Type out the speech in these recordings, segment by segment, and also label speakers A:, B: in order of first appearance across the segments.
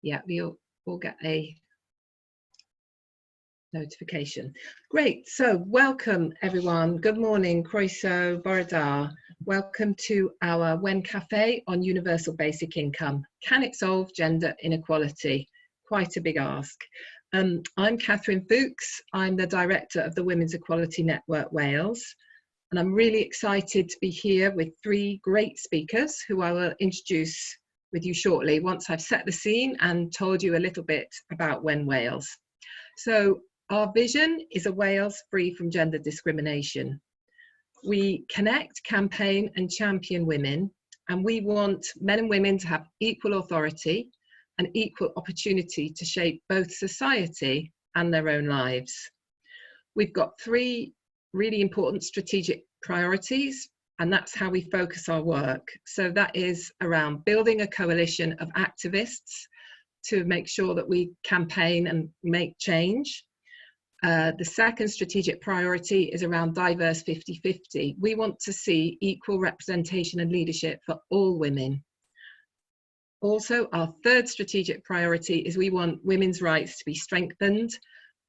A: yeah, we'll get a notification. Great, so welcome everyone. Good morning, Croeso, Borodar. Welcome to our WEN Café on universal basic income. Can it solve gender inequality? Quite a big ask. I'm Catherine Fuchs. I'm the director of the Women's Equality Network Wales. And I'm really excited to be here with three great speakers who I will introduce with you shortly once I've set the scene and told you a little bit about WEN Wales. So our vision is a Wales free from gender discrimination. We connect, campaign and champion women, and we want men and women to have equal authority and equal opportunity to shape both society and their own lives. We've got three really important strategic priorities, and that's how we focus our work. So that is around building a coalition of activists to make sure that we campaign and make change. The second strategic priority is around diverse 50-50. We want to see equal representation and leadership for all women. Also, our third strategic priority is we want women's rights to be strengthened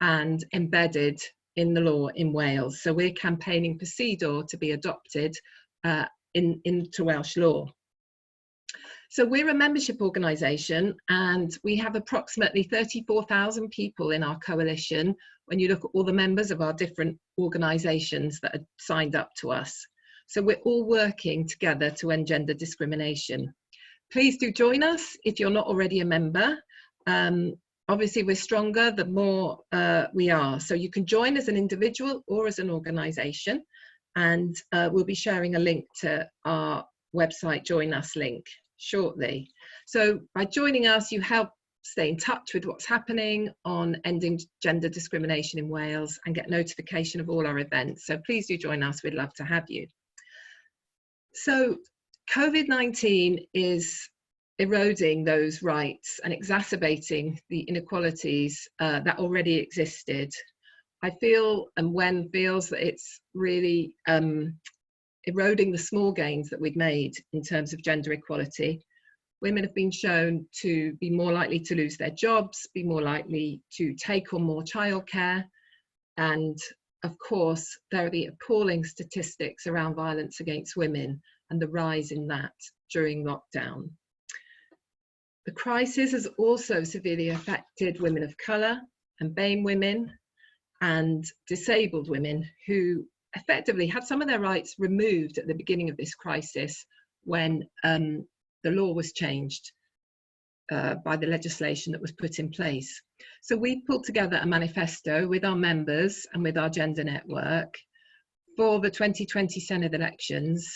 A: and embedded in the law in Wales. So we're campaigning for CEDAW to be adopted into Welsh law. So we're a membership organisation and we have approximately 34,000 people in our coalition when you look at all the members of our different organisations that are signed up to us. So we're all working together to end gender discrimination. Please do join us if you're not already a member. Obviously, we're stronger the more we are. So you can join as an individual or as an organisation, and we'll be sharing a link to our website Join Us link shortly. So by joining us, you help stay in touch with what's happening on ending gender discrimination in Wales and get notification of all our events. So please do join us. We'd love to have you. So COVID-19 is eroding those rights and exacerbating the inequalities that already existed. I feel, and WEN feels, that it's really eroding the small gains that we've made in terms of gender equality. Women have been shown to be more likely to lose their jobs, be more likely to take on more childcare, and of course there are the appalling statistics around violence against women and the rise in that during lockdown. The crisis has also severely affected women of colour and BAME women and disabled women who effectively had some of their rights removed at the beginning of this crisis when the law was changed by the legislation that was put in place. So we pulled together a manifesto with our members and with our gender network for the 2020 Senedd elections,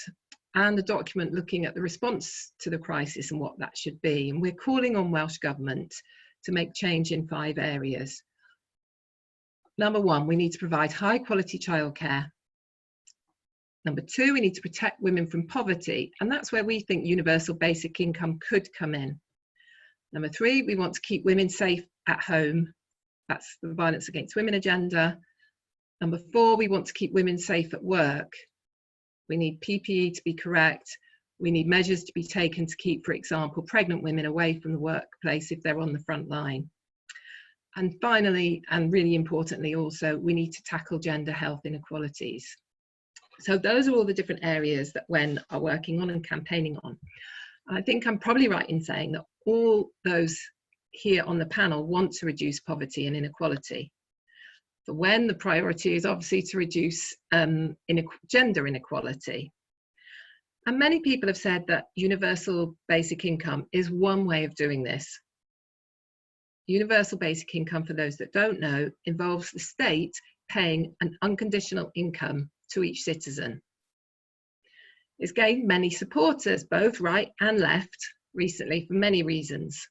A: and a document looking at the response to the crisis and what that should be. And we're calling on Welsh Government to make change in 5 areas. Number 1, we need to provide high quality childcare. Number 2, we need to protect women from poverty, and that's where we think universal basic income could come in. Number 3, we want to keep women safe at home. That's the violence against women agenda. Number 4, we want to keep women safe at work. We need PPE to be correct. We need measures to be taken to keep, for example, pregnant women away from the workplace if they're on the front line. And finally, and really importantly also, we need to tackle gender health inequalities. So those are all the different areas that WEN are working on and campaigning on. I think I'm probably right in saying that all those here on the panel want to reduce poverty and inequality. For WEN, the priority is obviously to reduce gender inequality. And many people have said that universal basic income is one way of doing this. Universal basic income, for those that don't know, involves the state paying an unconditional income to each citizen. It's gained many supporters, both right and left, recently for many reasons.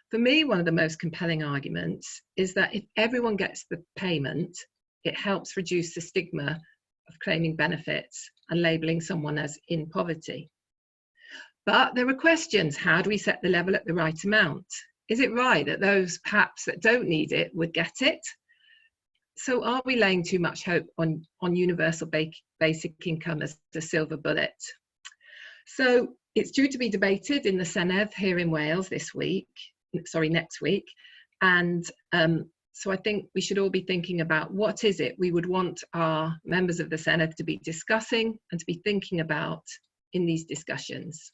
A: For me, one of the most compelling arguments is that if everyone gets the payment, it helps reduce the stigma of claiming benefits and labelling someone as in poverty. But there are questions. How do we set the level at the right amount? Is it right that those perhaps that don't need it would get it? So are we laying too much hope on universal basic income as a silver bullet? So It's due to be debated in the Senedd here in Wales next week. And so I think we should all be thinking about what is it we would want our members of the Senedd to be discussing and to be thinking about in these discussions.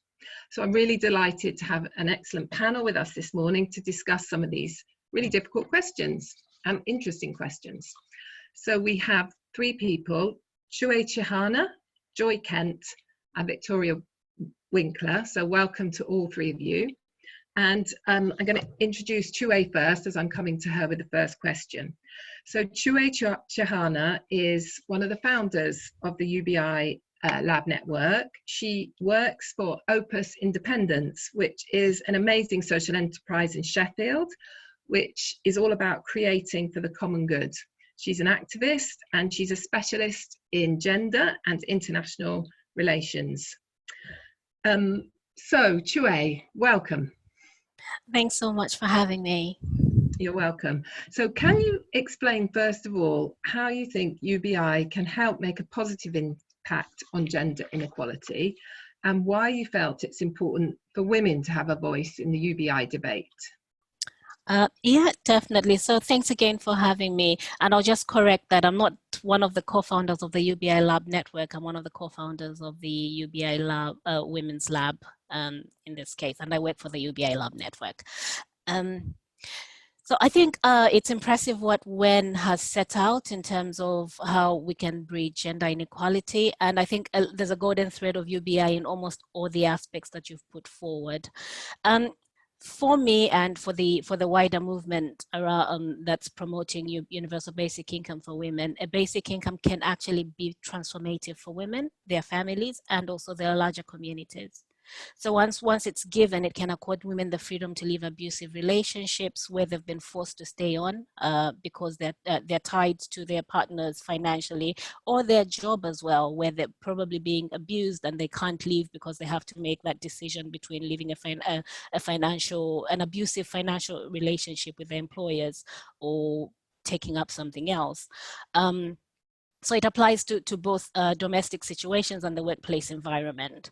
A: So I'm really delighted to have an excellent panel with us this morning to discuss some of these really difficult questions and interesting questions. So we have three people, Chihana, Joy Kent, and Victoria Winckler. So welcome to all three of you. And I'm going to introduce Tchiyeiwe first, as I'm coming to her with the first question. So Chihana is one of the founders of the UBI Lab Network. She works for Opus Independence, which is an amazing social enterprise in Sheffield, which is all about creating for the common good. She's an activist and she's a specialist in gender and international relations. So Tchiyeiwe, welcome.
B: Thanks so much for having me.
A: You're welcome. So can you explain, first of all, how you think UBI can help make a positive impact on gender inequality, and why you felt it's important for women to have a voice in the UBI debate?
B: Yeah, definitely. So thanks again for having me. And I'll just correct that I'm not one of the co-founders of the UBI Lab Network. I'm one of the co-founders of the UBI Lab, Women's Lab in this case, and I work for the UBI Lab Network. So I think it's impressive what WEN has set out in terms of how we can bridge gender inequality. And I think there's a golden thread of UBI in almost all the aspects that you've put forward. For me and for the wider movement around, that's promoting universal basic income for women, a basic income can actually be transformative for women, their families, and also their larger communities. So once it's given, it can accord women the freedom to leave abusive relationships where they've been forced to stay on because they're tied to their partners financially, or their job as well, where they're probably being abused and they can't leave because they have to make that decision between leaving an abusive financial relationship with their employers or taking up something else. So it applies to both domestic situations and the workplace environment.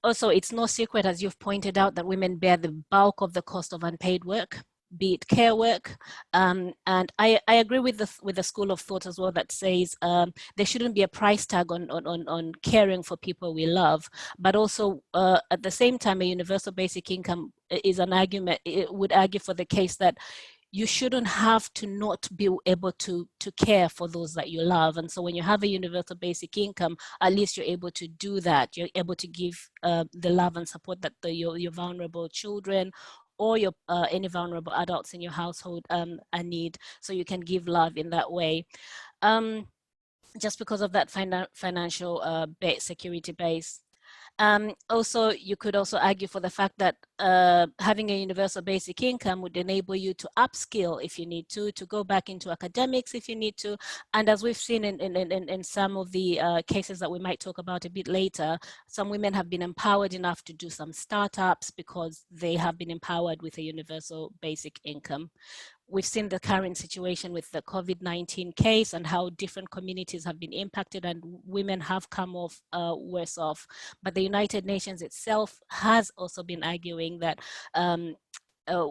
B: Also, it's no secret, as you've pointed out, that women bear the bulk of the cost of unpaid work, be it care work. And I agree with the school of thought as well that says there shouldn't be a price tag on caring for people we love, but also at the same time, a universal basic income is an argument, it would argue for the case that you shouldn't have to not be able to care for those that you love. And so when you have a universal basic income, at least you're able to do that. You're able to give the love and support that your vulnerable children or your any vulnerable adults in your household need, so you can give love in that way. Just because of that financial security base. Also, you could also argue for the fact that having a universal basic income would enable you to upskill if you need to go back into academics if you need to. And as we've seen in some of the cases that we might talk about a bit later, some women have been empowered enough to do some startups because they have been empowered with a universal basic income. We've seen the current situation with the COVID-19 case and how different communities have been impacted and women have come off worse off. But the United Nations itself has also been arguing that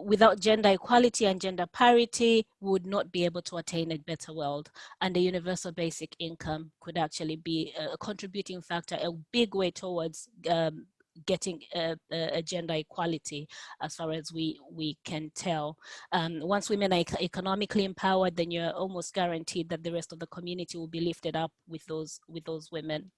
B: without gender equality and gender parity, we would not be able to attain a better world. And the universal basic income could actually be a contributing factor, a big way towards getting a gender equality as far as we can tell. Once women are economically empowered, then you're almost guaranteed that the rest of the community will be lifted up with those women.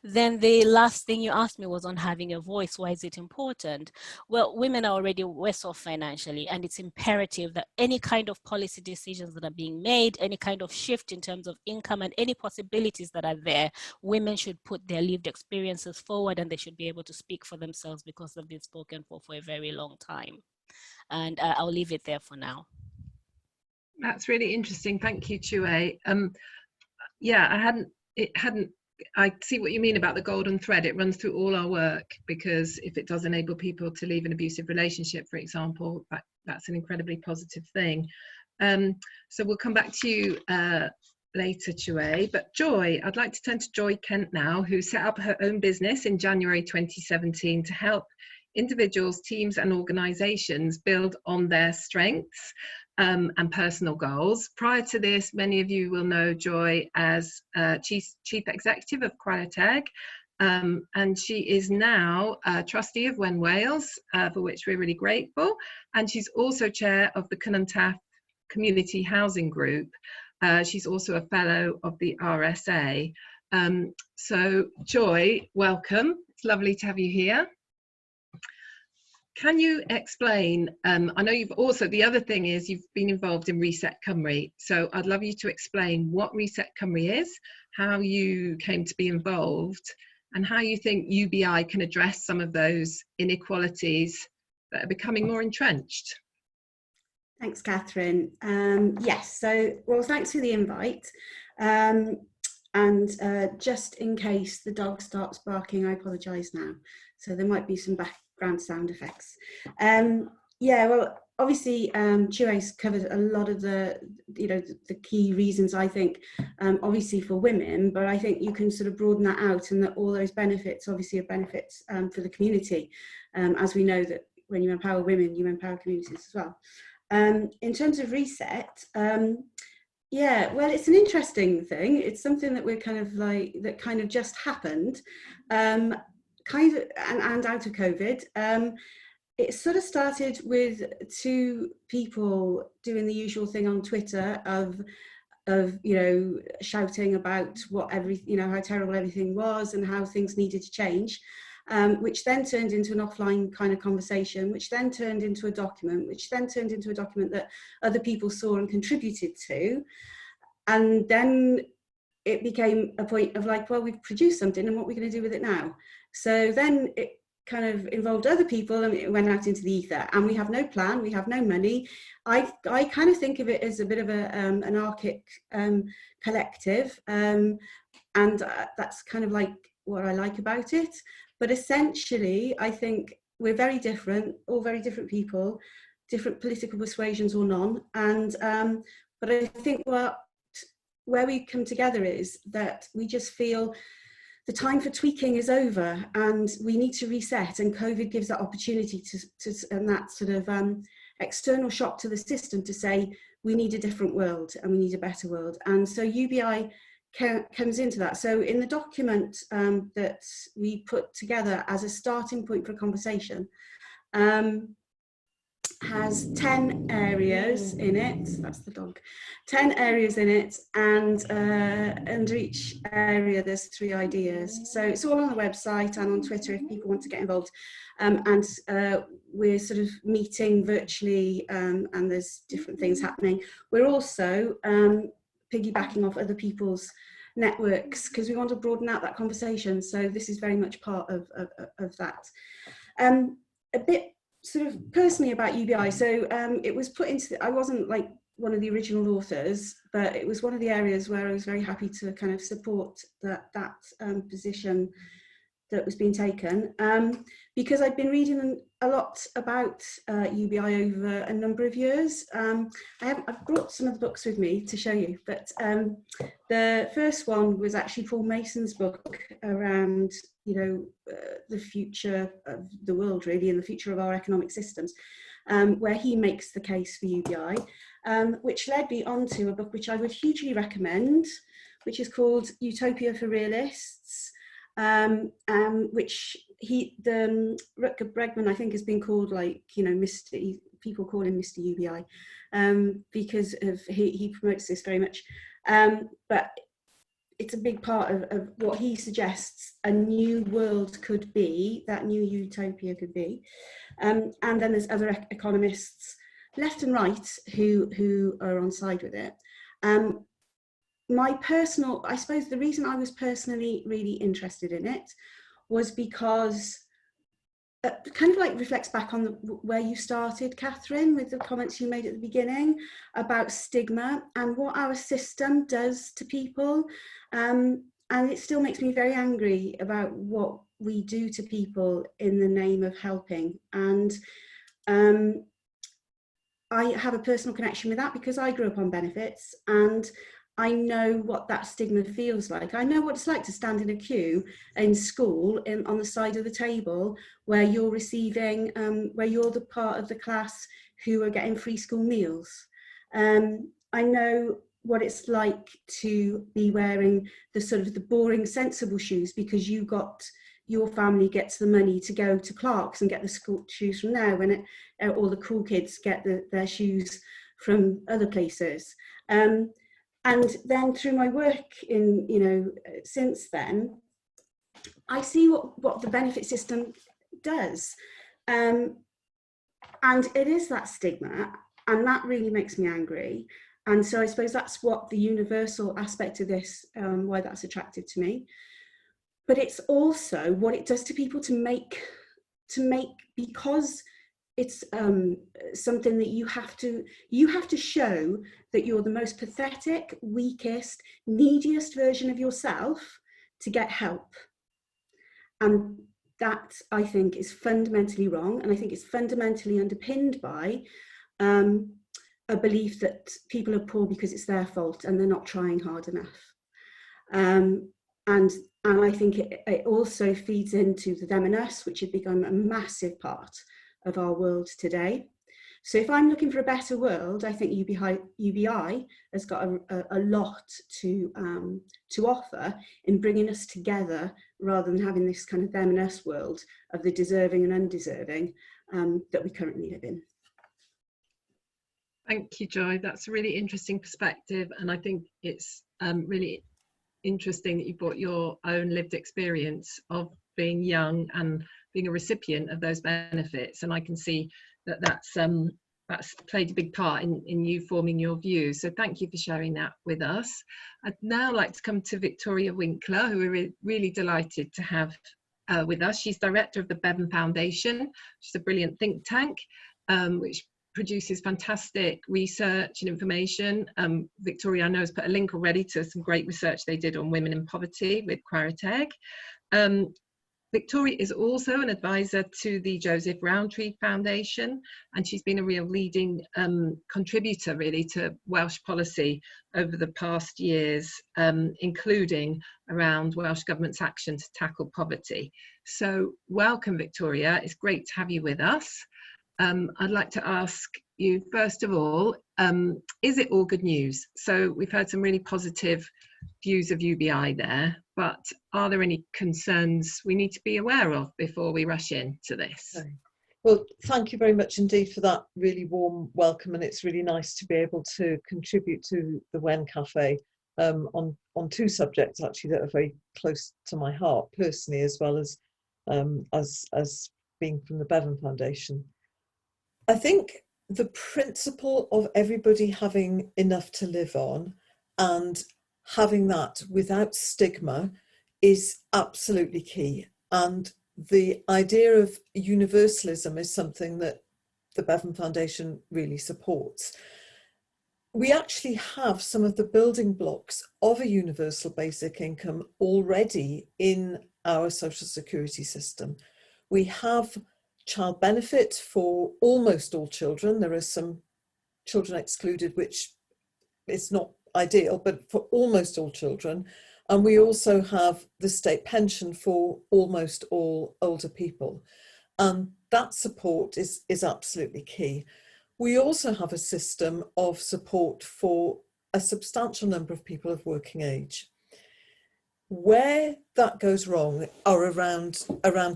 B: Then the last thing you asked me was on having a voice. Why is it important? Well, women are already worse off financially, and it's imperative that any kind of policy decisions that are being made, any kind of shift in terms of income and any possibilities that are there, women should put their lived experiences forward, and they should be able to speak for themselves because they've been spoken for a very long time. And I'll leave it there for now.
A: That's really interesting. Thank you, Tchiyeiwe. Yeah, I see what you mean about the golden thread. It runs through all our work, because if it does enable people to leave an abusive relationship, for example, that's an incredibly positive thing. So we'll come back to you, later, Tchiyeiwe. But Joy, I'd like to turn to Joy Kent now, who set up her own business in January 2017 to help individuals, teams and organisations build on their strengths and personal goals. Prior to this, many of you will know Joy as Chief Executive of Qualiteg, and she is now a trustee of WEN Wales, for which we're really grateful. And she's also chair of the Cynon Community Housing Group. She's also a fellow of the RSA. So Joy, welcome. It's lovely to have you here. Can you explain, I know you've also, the other thing is you've been involved in Reset Cymru. So I'd love you to explain what Reset Cymru is, how you came to be involved, and how you think UBI can address some of those inequalities that are becoming more entrenched.
C: Thanks, Catherine. Yes, so, well, thanks for the invite. Just in case the dog starts barking, I apologise now. So there might be some background sound effects. Yeah, well, obviously, Tchiyeiwe's covered a lot of the key reasons, I think, obviously for women, but I think you can sort of broaden that out, and that all those benefits obviously are benefits for the community, as we know that when you empower women, you empower communities as well. In terms of Reset, yeah, well, it's an interesting thing. It's something that we're kind of like, that kind of just happened, and out of COVID. It sort of started with two people doing the usual thing on Twitter of shouting about what how terrible everything was and how things needed to change. Which then turned into an offline kind of conversation, which then turned into a document, which then turned into a document that other people saw and contributed to. And then it became a point of like, well, we've produced something and what are we going to do with it now? So then it kind of involved other people and it went out into the ether, and we have no plan, we have no money. I kind of think of it as a bit of an anarchic collective, and that's kind of like what I like about it. But essentially, I think we're very different, all very different people, different political persuasions or none. And but I think where we come together is that we just feel the time for tweaking is over, and we need to reset. And COVID gives that opportunity to and that sort of external shock to the system to say we need a different world and we need a better world. And so UBI comes into that. So in the document that we put together as a starting point for a conversation, has 10 areas in it. That's the dog. 10 areas in it, and under each area there's 3 ideas. So it's all on the website and on Twitter if people want to get involved. And we're sort of meeting virtually, and there's different things happening. We're also piggybacking off other people's networks because we want to broaden out that conversation. So this is very much part of that. A bit sort of personally about UBI. So it was put into, I wasn't like one of the original authors, but it was one of the areas where I was very happy to kind of support that position that was being taken, because I'd been reading a lot about UBI over a number of years. I've brought some of the books with me to show you, but the first one was actually Paul Mason's book around the future of the world, really, and the future of our economic systems, where he makes the case for UBI, which led me on to a book which I would hugely recommend, which is called Utopia for Realists, which Rutger Bregman, I think, has been called, like, people call him Mr. UBI, because of he promotes this very much, but it's a big part of what he suggests a new world could be, that new utopia could be. And then there's other economists, left and right, who are on side with it. My personal, I suppose the reason I was personally really interested in it was because it kind of like reflects back on where you started, Catherine, with the comments you made at the beginning about stigma and what our system does to people. And it still makes me very angry about what we do to people in the name of helping. And I have a personal connection with that because I grew up on benefits, and I know what that stigma feels like. I know what it's like to stand in a queue in school on the side of the table where you're receiving, where you're the part of the class who are getting free school meals. I know what it's like to be wearing the sort of the boring, sensible shoes because your family gets the money to go to Clark's and get the school shoes from there when all the cool kids get their shoes from other places. And then through my work in, since then, I see what the benefit system does. And it is that stigma, and that really makes me angry. And so I suppose that's what the universal aspect of this, why that's attractive to me. But it's also what it does to people to make, because it's something that you have to show that you're the most pathetic, weakest, neediest version of yourself to get help. And that, I think, is fundamentally wrong. And I think it's fundamentally underpinned by a belief that people are poor because it's their fault and they're not trying hard enough. And I think it also feeds into the them and us, which have become a massive part of our world today. So if I'm looking for a better world, I think UBI has got a lot to offer in bringing us together rather than having this kind of them and us world of the deserving and undeserving that we currently live in.
A: Thank you, Joy. That's a really interesting perspective, and I think it's really interesting that you brought your own lived experience of being young and being a recipient of those benefits, and I can see that that's played a big part in you forming your views. So thank you for sharing that with us. I'd now like to come to Victoria Winckler, who we're really delighted to have with us. She's director of the Bevan Foundation, which is a brilliant think tank, which produces fantastic research and information. Victoria, I know, has put a link already to some great research they did on women in poverty with Quariteg. Victoria is also an advisor to the Joseph Rowntree Foundation, and she's been a real leading contributor really to Welsh policy over the past years, including around Welsh Government's action to tackle poverty. So welcome, Victoria. It's great to have you with us. I'd like to ask you, first of all, is it all good news? So we've heard some really positive views of UBI there, but are there any concerns we need to be aware of before we rush into this?
D: Okay. Well, thank you very much indeed for that really warm welcome, and it's really nice to be able to contribute to the WEN Café on two subjects actually that are very close to my heart personally, as well as being from the Bevan Foundation. I think the principle of everybody having enough to live on and having that without stigma is absolutely key. And the idea of universalism is something that the Bevan Foundation really supports. We actually have some of the building blocks of a universal basic income already in our social security system. We have child benefit for almost all children. There are some children excluded, which is not ideal, but for almost all children. And we also have the state pension for almost all older people. And that support is absolutely key. We also have a system of support for a substantial number of people of working age. Where that goes wrong are around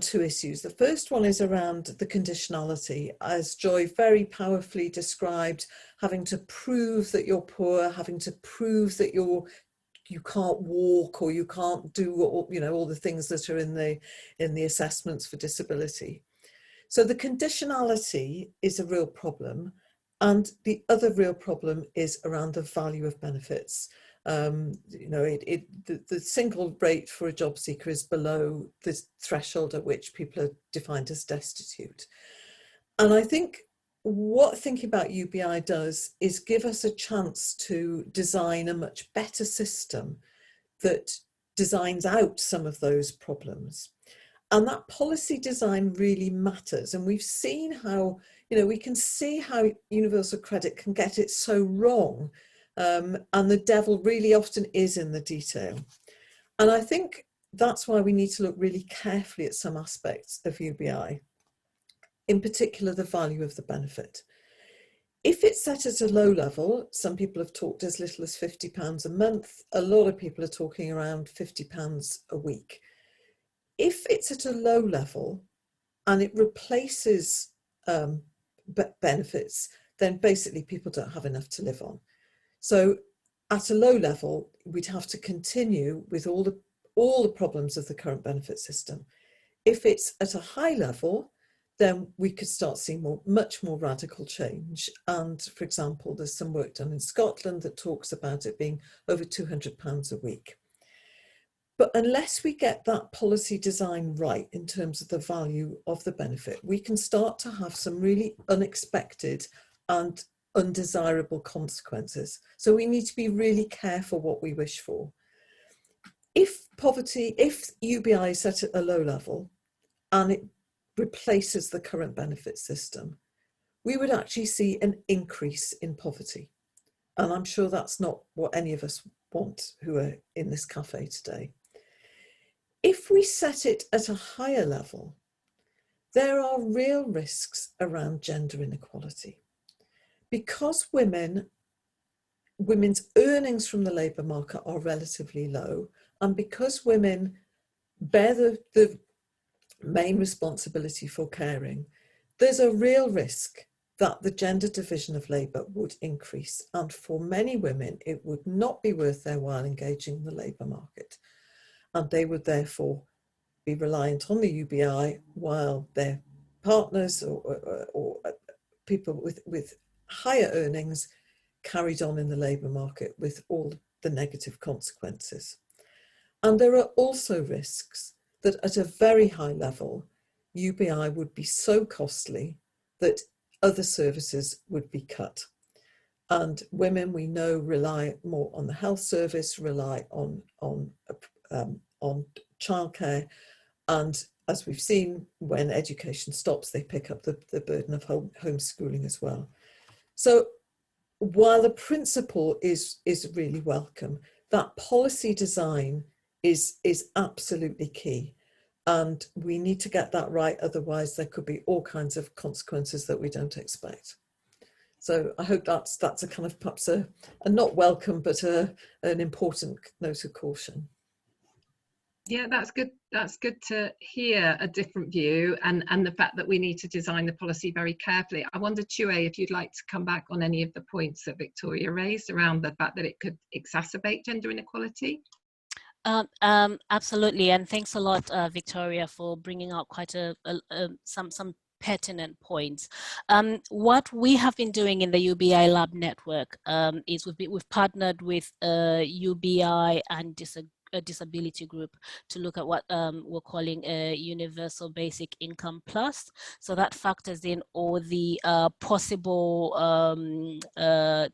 D: two issues. The first one is around the conditionality, as Joy very powerfully described, having to prove that you're poor, having to prove that you can't walk or you can't do all the things that are in the assessments for disability. So the conditionality is a real problem, and the other real problem is around the value of benefits. The single rate for a job seeker is below the threshold at which people are defined as destitute. And I think what thinking about UBI does is give us a chance to design a much better system that designs out some of those problems. And that policy design really matters. And we've seen how, we can see how universal credit can get it so wrong. and the devil really often is in the detail. And I think that's why we need to look really carefully at some aspects of UBI, in particular the value of the benefit. If it's set at a low level, some people have talked as little as £50 a month. A lot of people are talking around £50 a week. If it's at a low level and it replaces benefits, then basically people don't have enough to live on. So at a low level, we'd have to continue with all the problems of the current benefit system. If it's at a high level, then we could start seeing much more radical change. And for example, there's some work done in Scotland that talks about it being over £200 a week. But unless we get that policy design right in terms of the value of the benefit, we can start to have some really unexpected and undesirable consequences. So we need to be really careful what we wish for. If UBI is set at a low level and it replaces the current benefit system, we would actually see an increase in poverty. And I'm sure that's not what any of us want who are in this cafe today. If we set it at a higher level, there are real risks around gender inequality. Because women's earnings from the labour market are relatively low, and because women bear the main responsibility for caring, there's a real risk that the gender division of labour would increase, and for many women it would not be worth their while engaging in the labour market, and they would therefore be reliant on the UBI while their partners or people with higher earnings carried on in the labour market with all the negative consequences. And there are also risks that at a very high level, UBI would be so costly that other services would be cut. And women, we know, rely more on the health service, rely on childcare. And as we've seen, when education stops, they pick up the burden of homeschooling as well. So while the principle is really welcome, that policy design is absolutely key. And we need to get that right, otherwise there could be all kinds of consequences that we don't expect. So I hope that's a kind of perhaps a not welcome, but an important note of caution.
A: Yeah, that's good. That's good to hear a different view, and the fact that we need to design the policy very carefully. I wonder, Tchiyeiwe, if you'd like to come back on any of the points that Victoria raised around the fact that it could exacerbate gender inequality.
B: Absolutely, and thanks a lot, Victoria, for bringing out quite some pertinent points. What we have been doing in the UBI Lab network is we've partnered with UBI and a disability group to look at what we're calling a universal basic income plus. So that factors in all the possible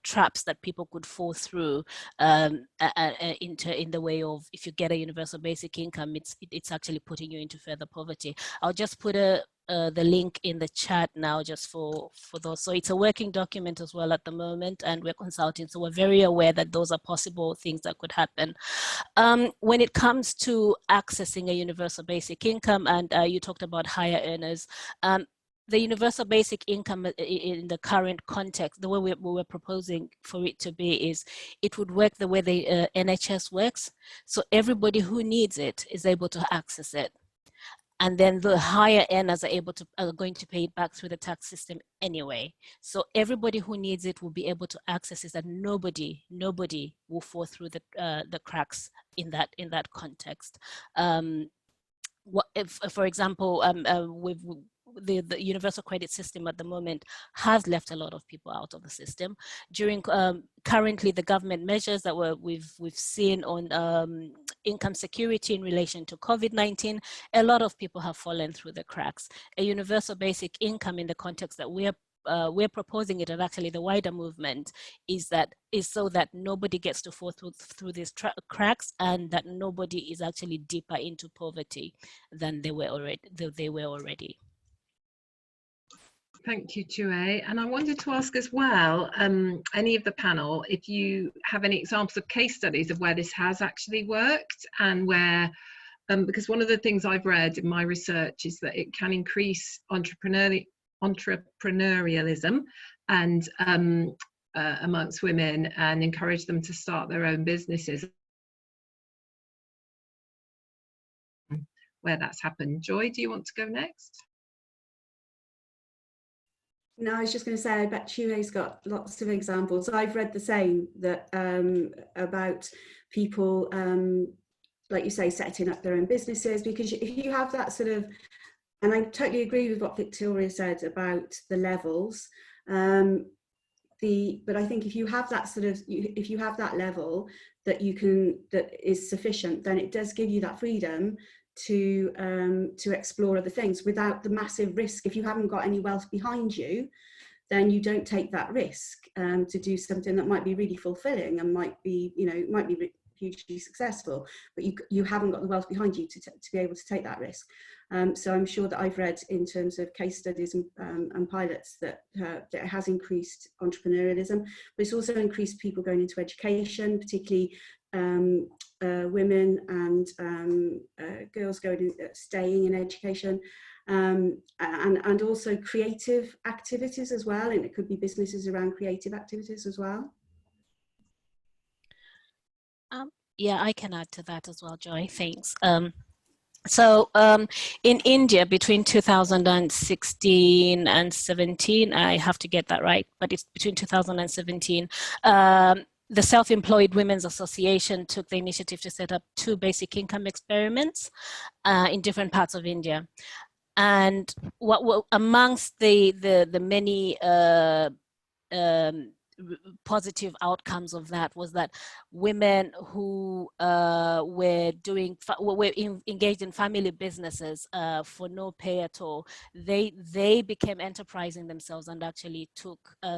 B: traps that people could fall through in the way of, if you get a universal basic income, it's actually putting you into further poverty. I'll just put the link in the chat now, just for those. So it's a working document as well at the moment, and we're consulting, so we're very aware that those are possible things that could happen. When it comes to accessing a universal basic income, and you talked about higher earners, the universal basic income in the current context, the way we were proposing for it to be is, it would work the way the NHS works. So everybody who needs it is able to access it. And then the higher earners are going to pay it back through the tax system anyway. So everybody who needs it will be able to access it, that nobody will fall through the cracks in that context. What if, for example, the universal credit system at the moment has left a lot of people out of the system. During currently the government measures that we've seen on income security in relation to COVID-19, a lot of people have fallen through the cracks. A universal basic income in the context that we're proposing it, and actually the wider movement is so that nobody gets to fall through these cracks, and that nobody is actually deeper into poverty than they were already.
A: Thank you, Tchiyeiwe. And I wanted to ask as well, any of the panel, if you have any examples of case studies of where this has actually worked, and where, because one of the things I've read in my research is that it can increase entrepreneurialism and amongst women, and encourage them to start their own businesses where that's happened. Joy, do you want to go next?
C: No, I was just going to say, I bet Tchiyeiwe's got lots of examples. I've read the same, that about people, like you say, setting up their own businesses, because if you have that sort of, and I totally agree with what Victoria said about the levels, but I think if you have that sort of, if you have that level that you can, that is sufficient, then it does give you that freedom to explore other things without the massive risk. If you haven't got any wealth behind you, then you don't take that risk to do something that might be really fulfilling and might be, you know, might be hugely successful, but you haven't got the wealth behind you to be able to take that risk. So I'm sure that I've read in terms of case studies and pilots that it has increased entrepreneurialism, but it's also increased people going into education, particularly women and girls staying in education, and also creative activities as well, and it could be businesses around creative activities as well.
B: Yeah, I can add to that as well, Joy. Thanks. In India, between 2016 and 17, I have to get that right, but it's between 2017, the Self-Employed Women's Association took the initiative to set up 2 basic income experiments in different parts of India. And what amongst the many positive outcomes of that was that women who were engaged in family businesses for no pay at all, they became enterprising themselves and actually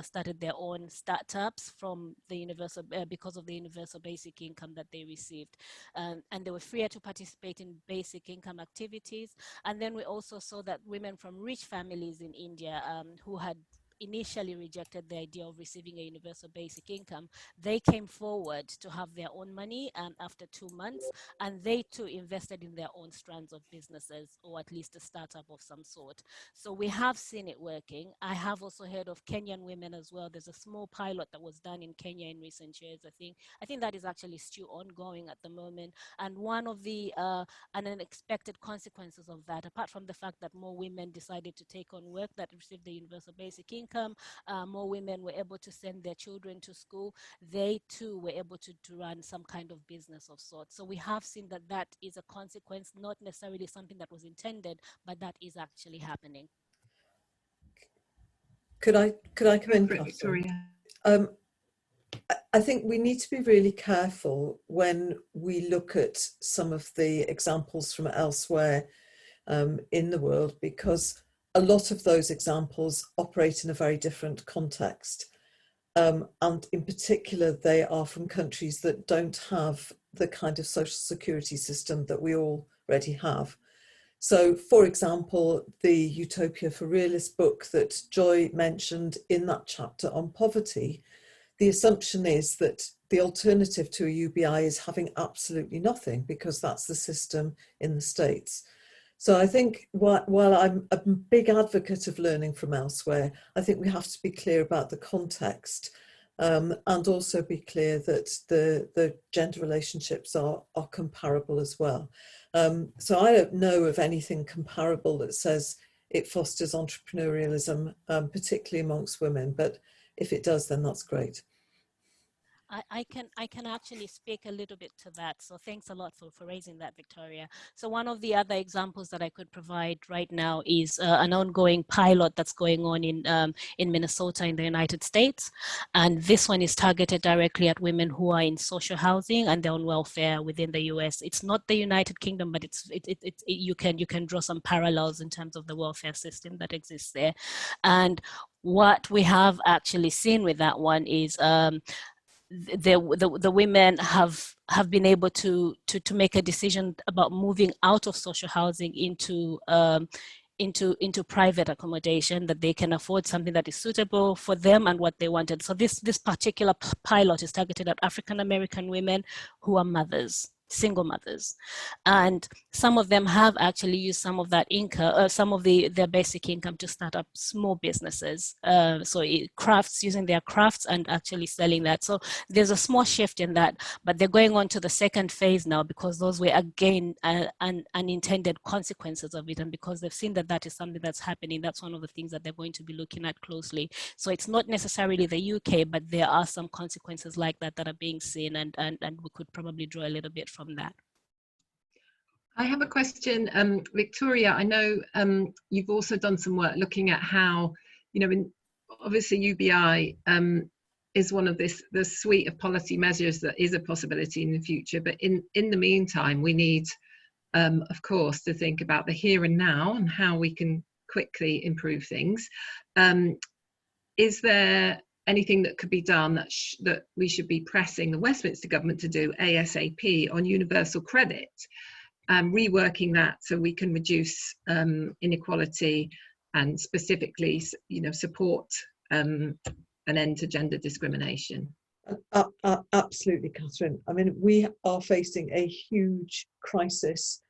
B: started their own startups from the universal because of the universal basic income that they received, and they were freer to participate in basic income activities. And then we also saw that women from rich families in India who had initially rejected the idea of receiving a universal basic income, they came forward to have their own money after 2 months, and they too invested in their own strands of businesses, or at least a startup of some sort. So we have seen it working. I have also heard of Kenyan women as well. There's a small pilot that was done in Kenya in recent years. I think that is actually still ongoing at the moment. And one of the unexpected consequences of that, apart from the fact that more women decided to take on work that received the universal basic income, more women were able to send their children to school, they too were able to run some kind of business of sorts. So we have seen that that is a consequence, not necessarily something that was intended, but that is actually happening.
D: Could I come in,
A: Victoria?
D: I think we need to be really careful when we look at some of the examples from elsewhere in the world, because a lot of those examples operate in a very different context. And in particular, they are from countries that don't have the kind of social security system that we already have. So, for example, the Utopia for Realists book that Joy mentioned in that chapter on poverty, the assumption is that the alternative to a UBI is having absolutely nothing, because that's the system in the States. So I think while I'm a big advocate of learning from elsewhere, I think we have to be clear about the context, and also be clear that the gender relationships are comparable as well. So I don't know of anything comparable that says it fosters entrepreneurialism, particularly amongst women, but if it does, then that's great.
B: I can actually speak a little bit to that. So thanks a lot for raising that, Victoria. So one of the other examples that I could provide right now is an ongoing pilot that's going on in Minnesota in the United States. And this one is targeted directly at women who are in social housing and they're on welfare within the US. It's not the United Kingdom, but you can draw some parallels in terms of the welfare system that exists there. And what we have actually seen with that one is the women have been able to make a decision about moving out of social housing into into private accommodation, that they can afford something that is suitable for them and what they wanted. So this particular pilot is targeted at African American women who are mothers, single mothers, and some of them have actually used some of that income, some of their basic income, to start up small businesses. So crafts, using their crafts and actually selling that. So there's a small shift in that, but they're going on to the second phase now, because those were again unintended consequences of it, and because they've seen that that is something that's happening, that's one of the things that they're going to be looking at closely. So it's not necessarily the UK, but there are some consequences like that that are being seen, and we could probably draw a little bit from that.
A: I have a question, Victoria. I know you've also done some work looking at how, obviously UBI is one of the suite of policy measures that is a possibility in the future, but in the meantime, we need, of course, to think about the here and now and how we can quickly improve things. Is there anything that could be done that we should be pressing the Westminster government to do ASAP on universal credit, reworking that so we can reduce inequality and specifically, support an end to gender discrimination?
D: Absolutely, Catherine. I mean, we are facing a huge crisis.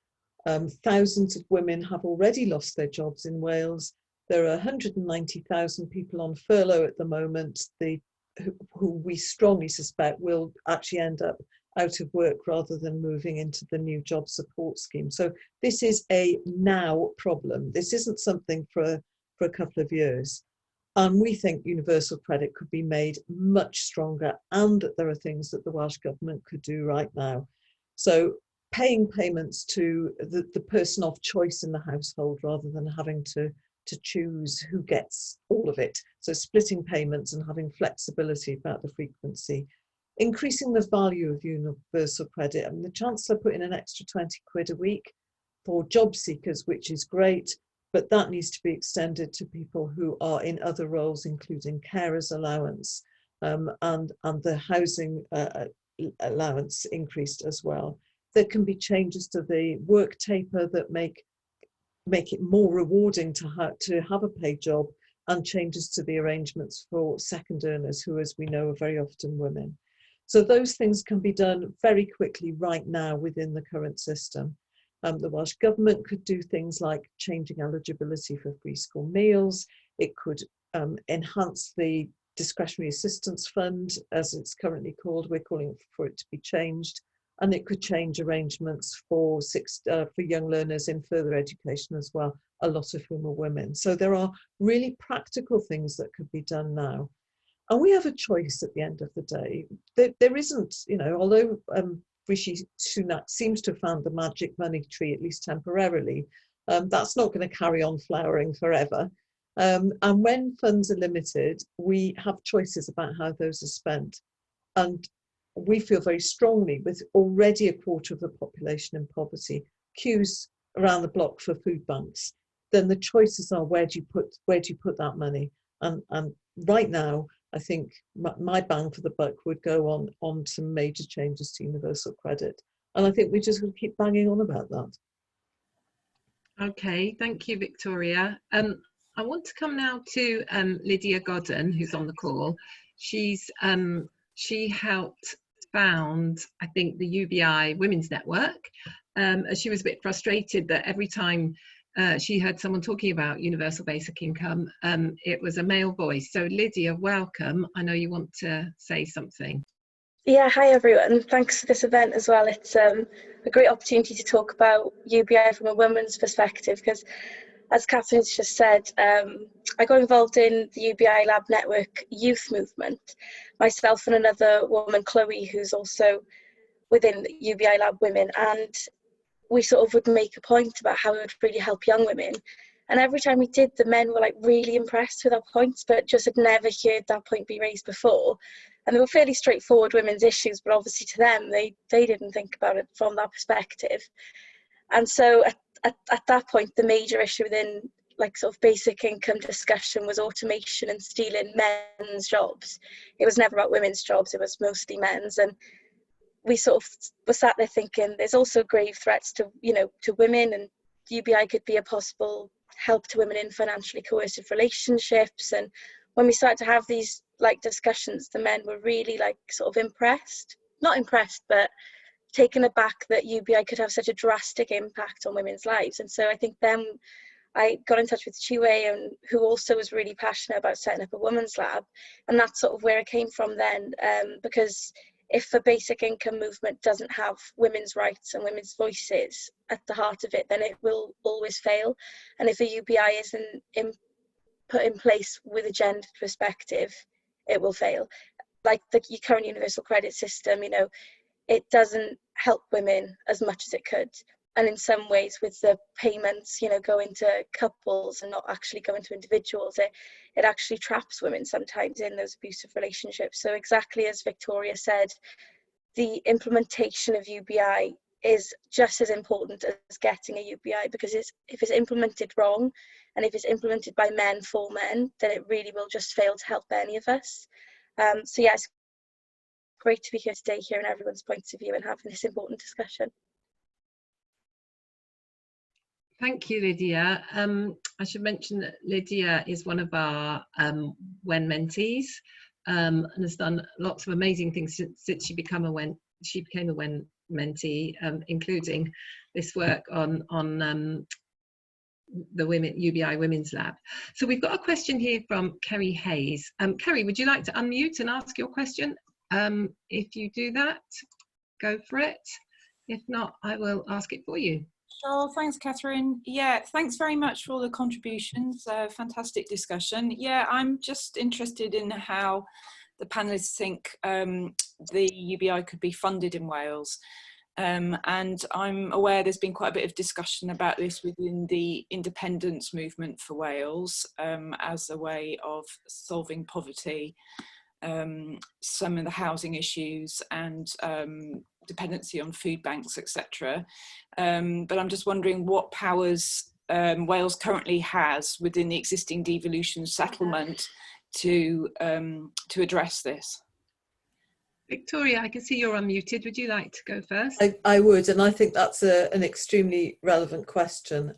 D: Thousands of women have already lost their jobs in Wales. There are 190,000 people on furlough at the moment, who we strongly suspect will actually end up out of work rather than moving into the new job support scheme. So this is a now problem. This isn't something for a couple of years. And we think universal credit could be made much stronger, and that there are things that the Welsh Government could do right now. So paying payments to the person of choice in the household rather than having to choose who gets all of it. So splitting payments and having flexibility about the frequency. Increasing the value of universal credit. I mean, the Chancellor put in an extra 20 quid a week for job seekers, which is great, but that needs to be extended to people who are in other roles, including carers allowance, and the housing allowance increased as well. There can be changes to the work taper that make it more rewarding to have a paid job, and changes to the arrangements for second earners, who, as we know, are very often women. So those things can be done very quickly right now within the current system. The Welsh Government could do things like changing eligibility for free school meals. It could enhance the discretionary assistance fund, as it's currently called. We're calling for it to be changed. And it could change arrangements for young learners in further education as well, a lot of whom are women. So there are really practical things that could be done now. And we have a choice at the end of the day. There isn't, although Rishi Sunak seems to have found the magic money tree, at least temporarily, that's not going to carry on flowering forever. And when funds are limited, we have choices about how those are spent. And we feel very strongly, with already a quarter of the population in poverty, queues around the block for food banks, then the choices are, where do you put that money? And right now, I think my bang for the buck would go on some major changes to universal credit. And I think we just keep banging on about that.
A: Okay, thank you, Victoria. I want to come now to Lydia Godden, who's on the call. She helped found, I think, the UBI Women's Network. She was a bit frustrated that every time she heard someone talking about universal basic income, it was a male voice. So Lydia, welcome. I know you want to say something.
E: Yeah, hi everyone. Thanks for this event as well. It's a great opportunity to talk about UBI from a woman's perspective, because as Catherine's just said, I got involved in the UBI Lab Network youth movement, myself and another woman, Chloe, who's also within UBI Lab Women, and we sort of would make a point about how it would really help young women. And every time we did, the men were like really impressed with our points, but just had never heard that point be raised before. And they were fairly straightforward women's issues, but obviously to them, they didn't think about it from that perspective. And so at that point, the major issue within like sort of basic income discussion was automation and stealing men's jobs. It was never about women's jobs, it was mostly men's. And we sort of were sat there thinking there's also grave threats to, to women, and UBI could be a possible help to women in financially coercive relationships. And when we started to have these like discussions, the men were really like sort of not impressed, but taken aback that UBI could have such a drastic impact on women's lives. And so I think then I got in touch with Tchiyeiwe, who also was really passionate about setting up a women's lab. And that's sort of where it came from then, because if the basic income movement doesn't have women's rights and women's voices at the heart of it, then it will always fail. And if a UBI isn't put in place with a gendered perspective, it will fail. Like the current universal credit system, you know, it doesn't help women as much as it could. And in some ways, with the payments, you know, going to couples and not actually going to individuals, it actually traps women sometimes in those abusive relationships. So exactly as Victoria said, the implementation of UBI is just as important as getting a UBI, because if it's implemented wrong and if it's implemented by men for men, then it really will just fail to help any of us. So yeah, it's great to be here today, hearing everyone's points of view and having this important discussion.
A: Thank you, Lydia. I should mention that Lydia is one of our WEN mentees and has done lots of amazing things since she became a WEN mentee, including this work on the UBI Women's Lab. So we've got a question here from Kerry Hayes. Kerry, would you like to unmute and ask your question? If you do that, go for it. If not, I will ask it for you.
F: Sure, thanks, Catherine. Yeah, thanks very much for all the contributions. Fantastic discussion. Yeah, I'm just interested in how the panellists think the UBI could be funded in Wales. And I'm aware there's been quite a bit of discussion about this within the independence movement for Wales as a way of solving poverty, some of the housing issues and dependency on food banks, etc. But I'm just wondering what powers Wales currently has within the existing devolution settlement to address this.
A: Victoria, I can see you're unmuted. Would you like to go first?
D: I would, and I think that's an extremely relevant question.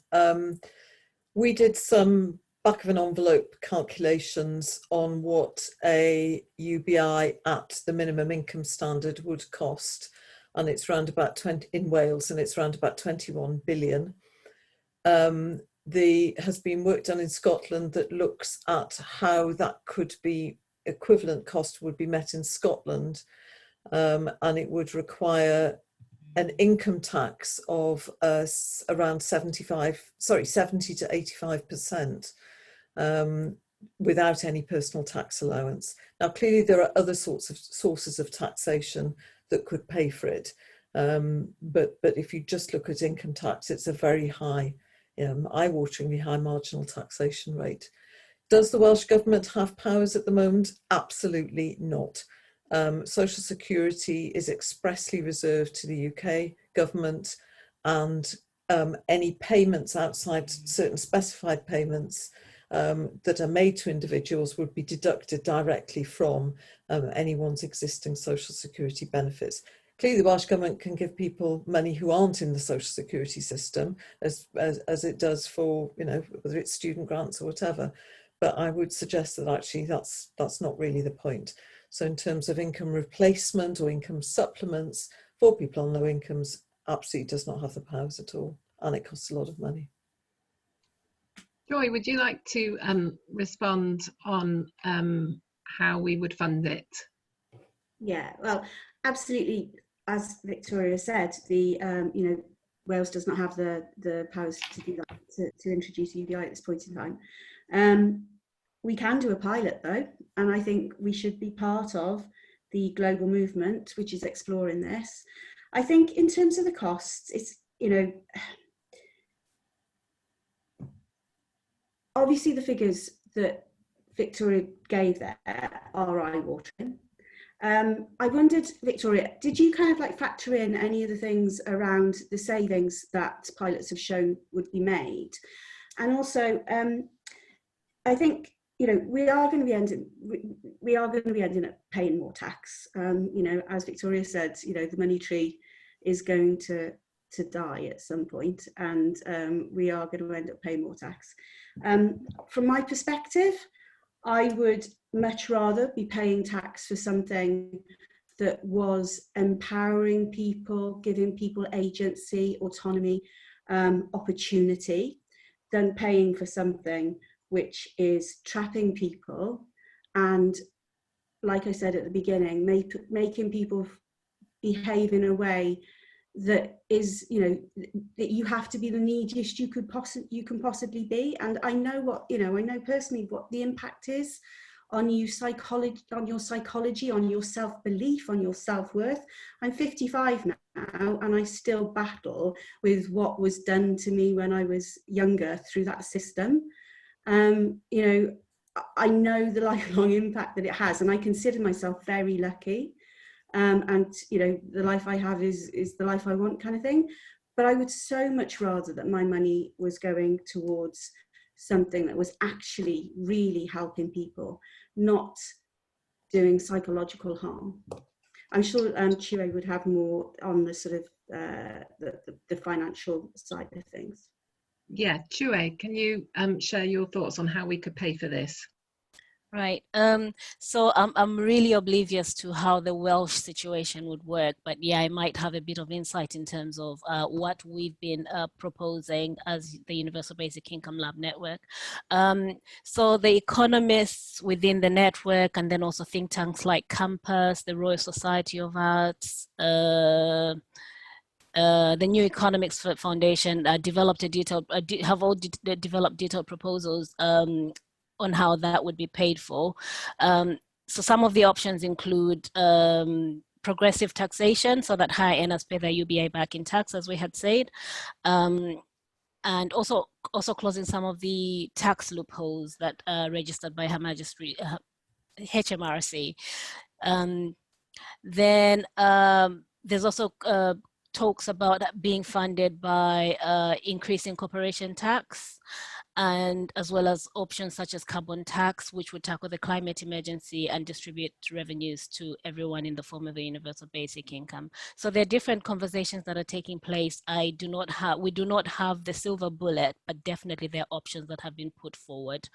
D: We did some back of an envelope calculations on what a UBI at the minimum income standard would cost, and it's around about 20 in Wales, and it's around about 21 billion. There has been work done in Scotland that looks at how that could be equivalent cost would be met in Scotland, and it would require an income tax of around 70 to 85%. Without any personal tax allowance. Now, clearly there are other sources of taxation that could pay for it, but if you just look at income tax, it's a very high, eye-wateringly high marginal taxation rate. Does the Welsh Government have powers at the moment? Absolutely not. Social Security is expressly reserved to the UK Government, and any payments outside certain specified payments that are made to individuals would be deducted directly from anyone's existing social security benefits. Clearly, the Welsh Government can give people money who aren't in the social security system, as it does for, whether it's student grants or whatever. But I would suggest that actually that's not really the point. So in terms of income replacement or income supplements for people on low incomes, absolutely does not have the powers at all, and it costs a lot of money.
A: Joy, would you like to respond on how we would fund it?
C: Yeah, well, absolutely. As Victoria said, Wales does not have the powers to do that, to introduce UBI at this point in time. We can do a pilot though, and I think we should be part of the global movement which is exploring this. I think in terms of the costs, it's, obviously the figures that Victoria gave there are eye-watering. I wondered, Victoria, did you kind of like factor in any of the things around the savings that pilots have shown would be made? And also, I think, we are going to be ending up paying more tax. As Victoria said, the money tree is going to to die at some point, and we are going to end up paying more tax. From my perspective, I would much rather be paying tax for something that was empowering people, giving people agency, autonomy, opportunity, than paying for something which is trapping people and, like I said at the beginning, making people behave in a way that is, you know, that you have to be the neediest you can possibly be. And I know what, you know, I know personally what the impact is on you, on your psychology, on your self-belief, on your self-worth. I'm 55 now, and I still battle with what was done to me when I was younger through that system. You know, I know the lifelong impact that it has, and I consider myself very lucky. And you know, the life I have is the life I want, kind of thing. But I would so much rather that my money was going towards something that was actually really helping people, not doing psychological harm. I'm sure Tchiyeiwe would have more on the sort of the financial side of things.
A: Yeah, Tchiyeiwe, can you share your thoughts on how we could pay for this?
B: Right. So I'm really oblivious to how the Welsh situation would work, but yeah, I might have a bit of insight in terms of what we've been proposing as the Universal Basic Income Lab Network. So the economists within the network, and then also think tanks like Campus, the Royal Society of Arts, the New Economics Foundation developed a detailed, have all developed detailed proposals on how that would be paid for. So some of the options include progressive taxation, so that higher earners pay their UBI back in tax, as we had said, and also closing some of the tax loopholes that are registered by Her Majesty, HMRC. Then there's also talks about being funded by increasing corporation tax, and as well as options such as carbon tax, which would tackle the climate emergency and distribute revenues to everyone in the form of a universal basic income. So there are different conversations that are taking place. We do not have the silver bullet, but definitely there are options that have been put forward.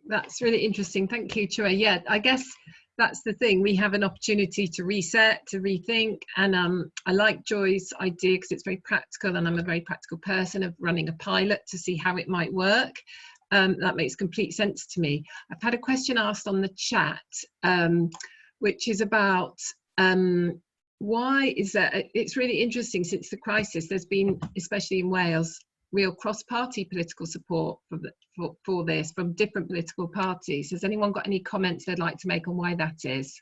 A: That's really interesting. Thank you, Tchiyeiwe. Yeah, I guess that's the thing. We have an opportunity to reset, to rethink, and I like Joy's idea because it's very practical, and I'm a very practical person, of running a pilot to see how it might work. That makes complete sense to me. I've had a question asked on the chat, which is about why is that? It's really interesting since the crisis. There's been, especially in Wales, real cross-party political support for this from different political parties. Has anyone got any comments they'd like to make on why that is?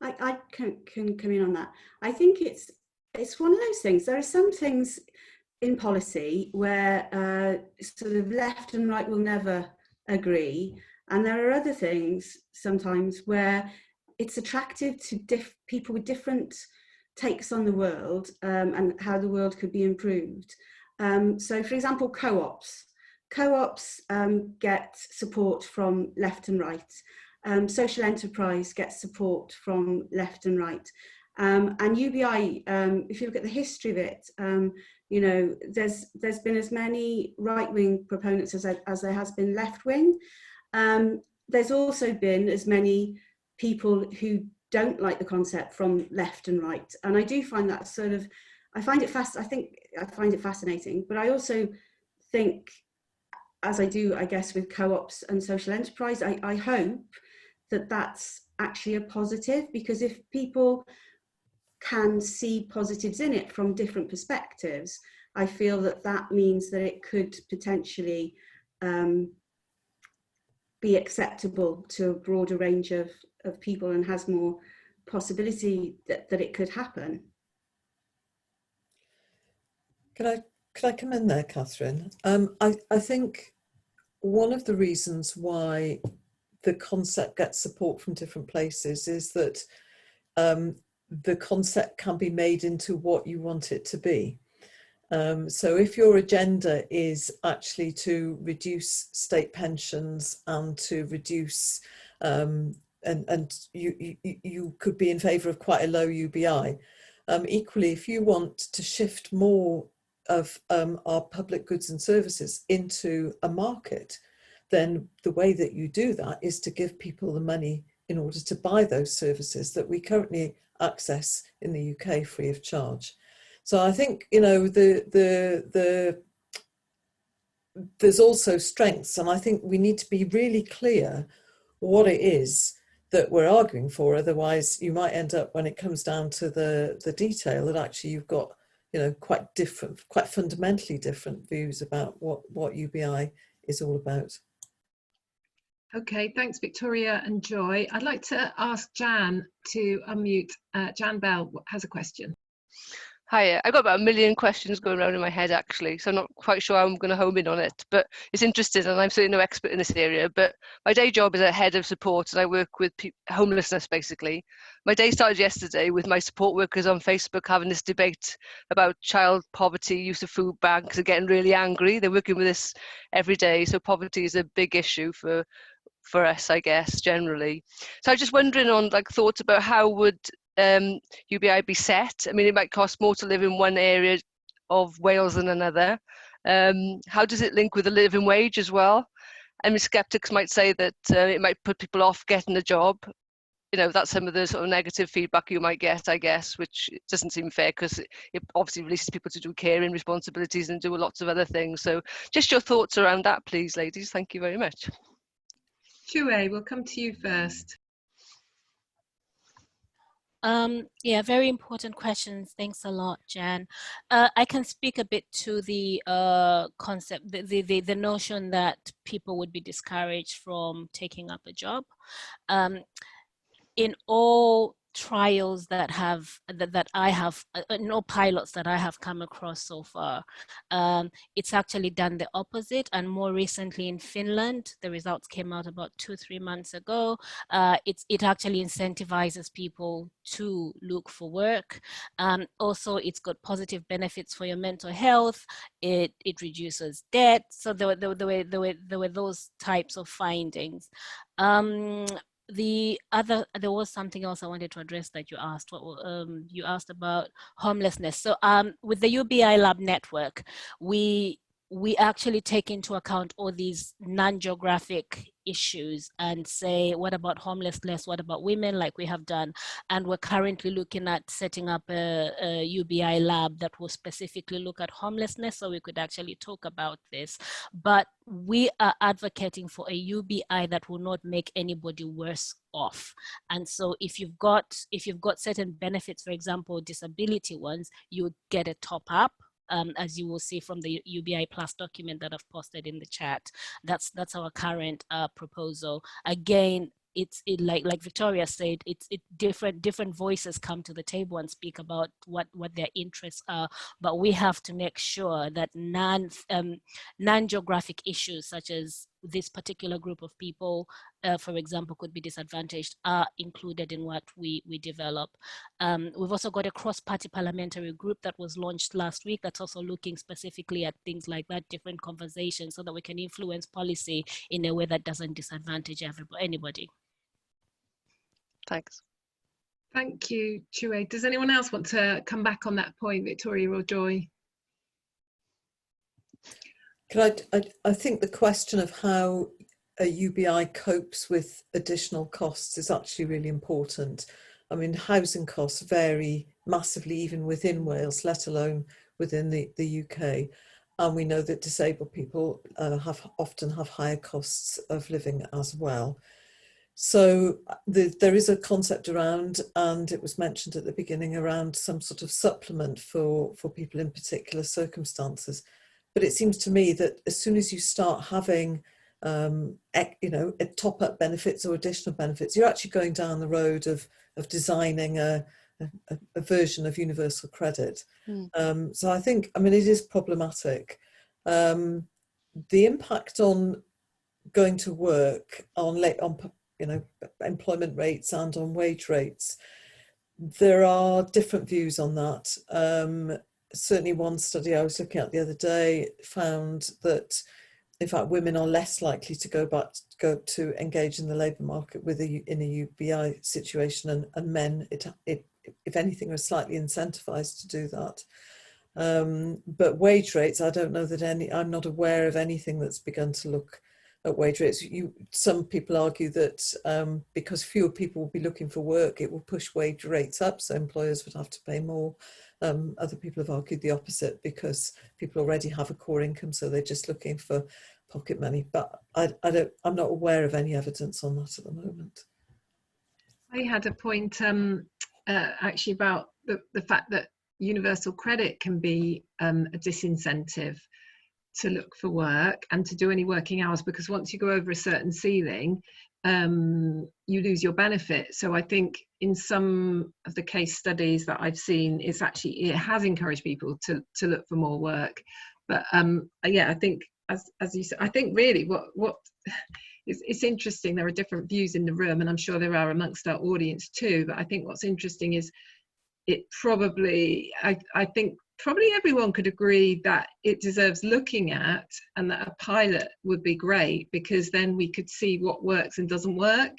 C: I can come in on that. I think it's one of those things. There are some things in policy where sort of left and right will never agree, and there are other things sometimes where it's attractive to people with different takes on the world and how the world could be improved. So, for example, co-ops get support from left and right. Social enterprise gets support from left and right. And UBI, if you look at the history of it, you know, there's been as many right-wing proponents as there has been left-wing. There's also been as many people who don't like the concept from left and right, and I do find that sort of, I find it fascinating, but I also think, as I do, I guess, with co-ops and social enterprise, I hope that that's actually a positive, because if people can see positives in it from different perspectives, I feel that that means that it could potentially be acceptable to a broader range of people and has more possibility that it could happen.
D: Could I come in there, Catherine? I think one of the reasons why the concept gets support from different places is that the concept can be made into what you want it to be. So if your agenda is actually to reduce state pensions and to reduce and you could be in favour of quite a low UBI. Equally, if you want to shift more of our public goods and services into a market, then the way that you do that is to give people the money in order to buy those services that we currently access in the UK free of charge. So I think, you know, there's also strengths, and I think we need to be really clear what it is that we're arguing for. Otherwise, you might end up, when it comes down to the detail, that actually you've got, you know, quite fundamentally different views about what UBI is all about.
A: Okay, thanks Victoria and Joy. I'd like to ask Jan to unmute. Jan Bell has a question.
G: Hi, I've got about 1 million questions going around in my head actually, so I'm not quite sure how I'm going to home in on it, but it's interesting, and I'm certainly no expert in this area, but my day job is a head of support and I work with homelessness basically. My day started yesterday with my support workers on Facebook having this debate about child poverty, use of food banks, and getting really angry. They're working with this every day, so poverty is a big issue for us, I guess, generally. So I was just wondering on like thoughts about how would UBI be set. I mean, it might cost more to live in one area of Wales than another. How does it link with the living wage as well? I mean, skeptics might say that it might put people off getting a job. You know, that's some of the sort of negative feedback you might get, I guess, which doesn't seem fair because it obviously releases people to do caring responsibilities and do lots of other things. So just your thoughts around that, please, ladies. Thank you very much.
A: Tchiyeiwe, we'll come to you first.
B: Yeah, very important questions. Thanks a lot, Jan. I can speak a bit to the concept, the notion that people would be discouraged from taking up a job. In all trials that I have, no pilots that I have come across so far, it's actually done the opposite. And more recently in Finland, the results came out about 2-3 months ago. It actually incentivizes people to look for work. Also, it's got positive benefits for your mental health. It reduces debt. So there were those types of findings. There was something else I wanted to address that you asked. You asked about homelessness. So with the UBI Lab network, we actually take into account all these non-geographic issues and say, what about homelessness? What about women, like we have done? And we're currently looking at setting up a UBI lab that will specifically look at homelessness, so we could actually talk about this. But we are advocating for a UBI that will not make anybody worse off. And so if you've got certain benefits, for example, disability ones, you get a top up. As you will see from the UBI Plus document that I've posted in the chat. That's our current proposal. Again, like Victoria said, it's different voices come to the table and speak about what their interests are, but we have to make sure that non-geographic issues such as this particular group of people, for example, could be disadvantaged, are included in what we develop. We've also got a cross-party parliamentary group that was launched last week that's also looking specifically at things like that, different conversations, so that we can influence policy in a way that doesn't disadvantage anybody.
G: Thanks.
A: Thank you, Tchiyeiwe. Does anyone else want to come back on that point, Victoria or Joy?
D: I think the question of how a UBI copes with additional costs is actually really important. I mean, housing costs vary massively even within Wales, let alone within the UK. And we know that disabled people often have higher costs of living as well. So there is a concept around, and it was mentioned at the beginning, around some sort of supplement for people in particular circumstances. But it seems to me that as soon as you start having, top-up benefits or additional benefits, you're actually going down the road of designing a version of universal credit. So I think, I mean, it is problematic. The impact on going to work, on employment rates and on wage rates, there are different views on that. Certainly one study I was looking at the other day found that In fact, women are less likely to go to engage in the labour market in a UBI situation, and men, if anything, are slightly incentivised to do that. But wage rates, I don't know that I'm not aware of anything that's begun to look at wage rates. Some people argue that because fewer people will be looking for work, it will push wage rates up, so employers would have to pay more. Other people have argued the opposite, because people already have a core income, so they're just looking for pocket money. But I'm not aware of any evidence on that at the moment.
A: I had a point actually about the fact that universal credit can be a disincentive to look for work and to do any working hours, because once you go over a certain ceiling, you lose your benefit. So I think in some of the case studies that I've seen, it has encouraged people to look for more work. But yeah, I think as you said, I think really what it's interesting. There are different views in the room, and I'm sure there are amongst our audience too. But I think what's interesting is it probably, I think probably everyone could agree that it deserves looking at, and that a pilot would be great, because then we could see what works and doesn't work.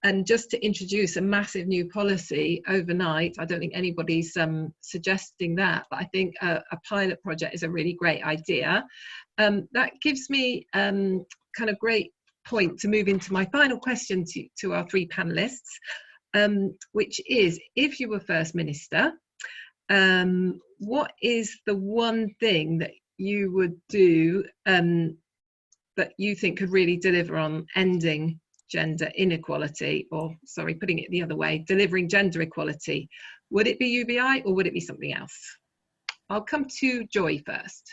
A: And just to introduce a massive new policy overnight, I don't think anybody's suggesting that, but I think a pilot project is a really great idea. That gives me kind of great point to move into my final question to our three panellists, which is, if you were First Minister, what is the one thing that you would do that you think could really deliver on ending gender inequality, or sorry, putting it the other way, delivering gender equality? Would it be UBI or would it be something else? I'll come to Joy first.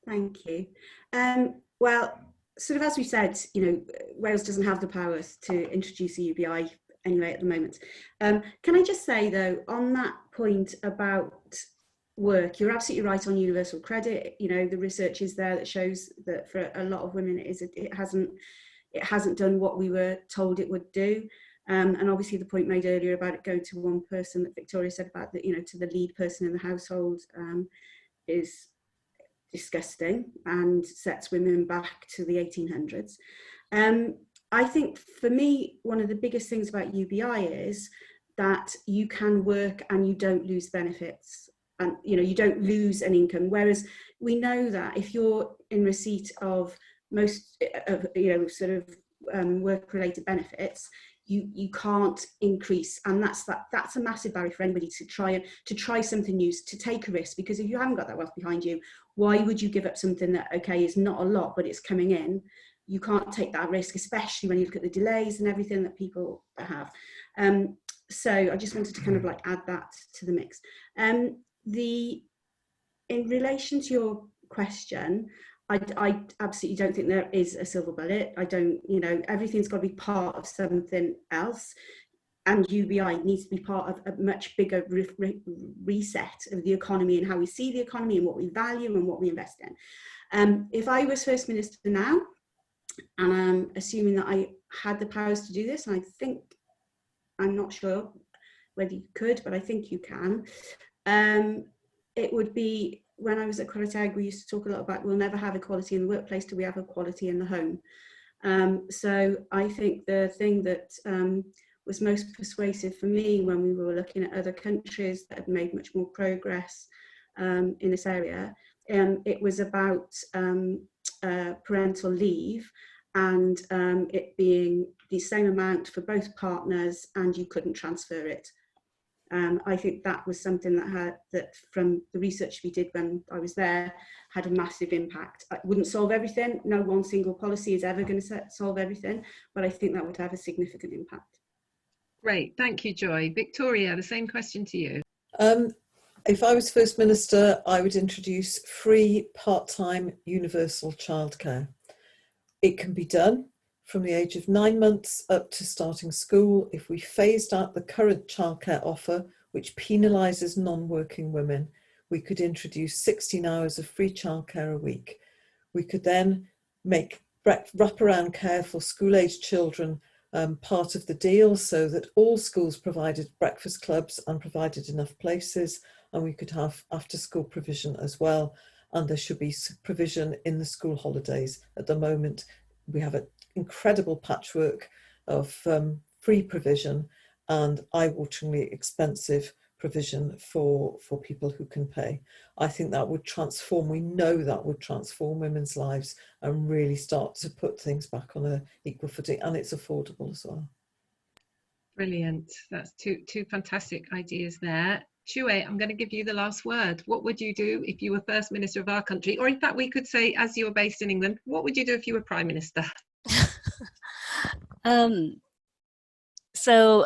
C: Thank you. Well, sort of as we said, Wales doesn't have the powers to introduce a UBI anyway at the moment. Can I just say though, on that point about work, you're absolutely right on universal credit. The research is there that shows that for a lot of women it hasn't done what we were told it would do. And obviously the point made earlier about it going to one person, that Victoria said about that, to the lead person in the household, is disgusting and sets women back to the 1800s. I think for me, one of the biggest things about UBI is that you can work and you don't lose benefits, and you don't lose an income. Whereas we know that if you're in receipt of most work-related benefits, you can't increase, and that's a massive barrier for anybody to try something new, to take a risk. Because if you haven't got that wealth behind you, why would you give up something that, okay, is not a lot but it's coming in? You can't take that risk, especially when you look at the delays and everything that people have. So I just wanted to kind of add that to the mix. In relation to your question, I absolutely don't think there is a silver bullet. I don't, everything's got to be part of something else. And UBI needs to be part of a much bigger reset of the economy, and how we see the economy and what we value and what we invest in. If I was First Minister now, and I'm assuming that I had the powers to do this, and I'm not sure whether you could, but I think you can. It would be, when I was at Cymru, we used to talk a lot about, we'll never have equality in the workplace till we have equality in the home. So I think the thing that was most persuasive for me when we were looking at other countries that had made much more progress in this area, it was about parental leave, and it being the same amount for both partners, and you couldn't transfer it. I think that was something that from the research we did when I was there, had a massive impact. It wouldn't solve everything. No one single policy is ever going to solve everything, but I think that would have a significant impact.
A: Great, thank you, Joy. Victoria, the same question to you.
D: If I was First Minister, I would introduce free part-time universal childcare. It can be done from the age of 9 months up to starting school. If we phased out the current childcare offer, which penalises non-working women, we could introduce 16 hours of free childcare a week. We could then make wraparound care for school-aged children part of the deal, so that all schools provided breakfast clubs and provided enough places, and we could have after-school provision as well. and there should be provision in the school holidays. At the moment, we have an incredible patchwork of free provision and eye-wateringly expensive provision for people who can pay. I think that would transform, we know that would transform women's lives and really start to put things back on an equal footing, and it's affordable as well.
A: Brilliant. That's two fantastic ideas there. Tchiyeiwe, I'm going to give you the last word. What would you do if you were First Minister of our country? Or in fact, we could say, as you were based in England, what would you do if you were Prime Minister?
B: So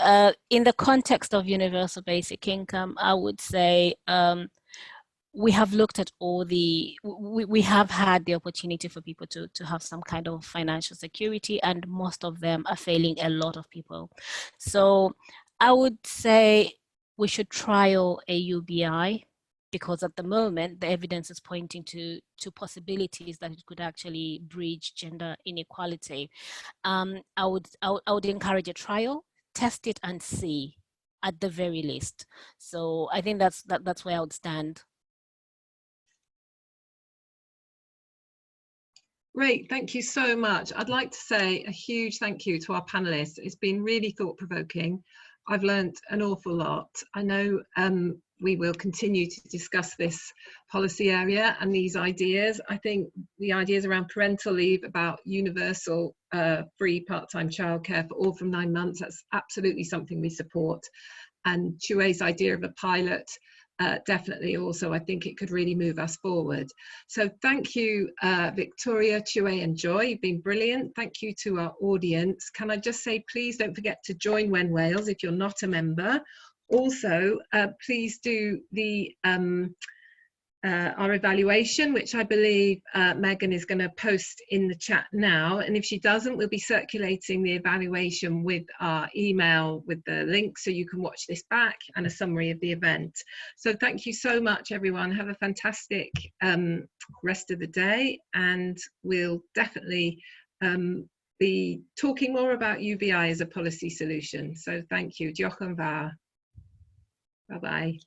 B: in the context of universal basic income, I would say we have looked at all the, we have had the opportunity for people to have some kind of financial security, and most of them are failing a lot of people. So I would say we should trial a UBI, because at the moment the evidence is pointing to possibilities that it could actually bridge gender inequality. I would encourage a trial, test it and see at the very least. So I think that's where I would stand.
A: Great, thank you so much. I'd like to say a huge thank you to our panellists. It's been really thought-provoking. I've learned an awful lot. I know we will continue to discuss this policy area and these ideas. I think the ideas around parental leave, about universal free part-time childcare for all from 9 months, that's absolutely something we support. And Tchiyeiwe's idea of a pilot, definitely also, I think it could really move us forward. So thank you, Victoria, Tchiyeiwe and Joy, you've been brilliant. Thank you to our audience. Can I just say, please don't forget to join WEN Wales if you're not a member. Also, please do the our evaluation, which I believe Megan is going to post in the chat now. And if she doesn't, we'll be circulating the evaluation with our email with the link, so you can watch this back, and a summary of the event. So thank you so much, everyone. Have a fantastic rest of the day, and we'll definitely be talking more about UBI as a policy solution. So thank you. Diolch yn fawr. Bye-bye.